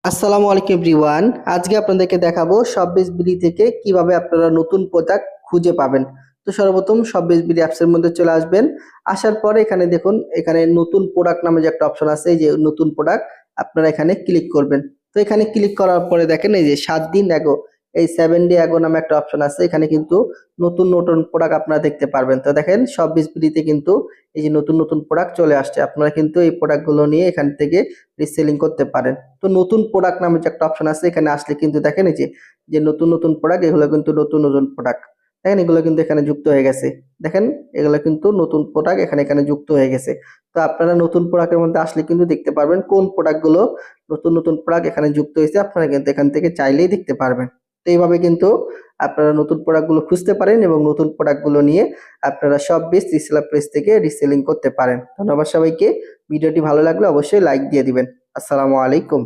আসসালামু আলাইকুম এভরিওয়ান। আজকে আপনাদেরকে দেখাবো শপবিজ বিডি থেকে কিভাবে আপনারা নতুন প্রোডাক্ট খুঁজে পাবেন। তো সর্বপ্রথম শপবিজ বিডি অ্যাপসের মধ্যে চলে আসবেন। আসার পরে এখানে দেখুন, এখানে নতুন প্রোডাক্ট নামে যে একটা অপশন আছে, এই যে নতুন প্রোডাক্ট, আপনারা এখানে ক্লিক করবেন। তো এখানে ক্লিক করার পরে দেখেন এই যে 7 দিন এগো, এই 7 ডে এগো নামে একটা অপশন আছে। এখানে কিন্তু নতুন নতুন প্রোডাক্ট আপনারা দেখতে পারবেন। তো দেখেন শপবিজ বিডিতে কিন্তু এই যে নতুন নতুন প্রোডাক্ট চলে আসছে। আপনারা কিন্তু এই প্রোডাক্টগুলো নিয়ে এখান থেকে রিসেলিং করতে পারেন। তো নতুন প্রোডাক্ট নামে যে একটা অপশন আছে, এখানে আসলে কিন্তু দেখেন এই যে যে নতুন নতুন প্রোডাক্ট, এগুলো কিন্তু নতুন নতুন প্রোডাক্ট দেখেন, এগুলো কিন্তু এখানে যুক্ত হয়ে গেছে। দেখেন এগুলো কিন্তু নতুন প্রোডাক্ট এখানে এখানে যুক্ত হয়ে গেছে। তো আপনারা নতুন প্রোডাক্টের মধ্যে আসলে কিন্তু দেখতে পারবেন কোন প্রোডাক্টগুলো নতুন নতুন প্রোডাক্ট এখানে যুক্ত হয়েছে। আপনারা কিন্তু এখান থেকে চাইলেই দেখতে পারবেন। তো এইভাবে কিন্তু আপনারা নতুন প্রোডাক্টগুলো খুঁজতে পারেন এবং নতুন প্রোডাক্টগুলো নিয়ে আপনারা শপবিজ রিসেলার পেজ থেকে রিসেলিং করতে পারেন। ধন্যবাদ সবাইকে। ভিডিওটি ভালো লাগলে অবশ্যই লাইক দিয়ে দিবেন। আসসালামু আলাইকুম।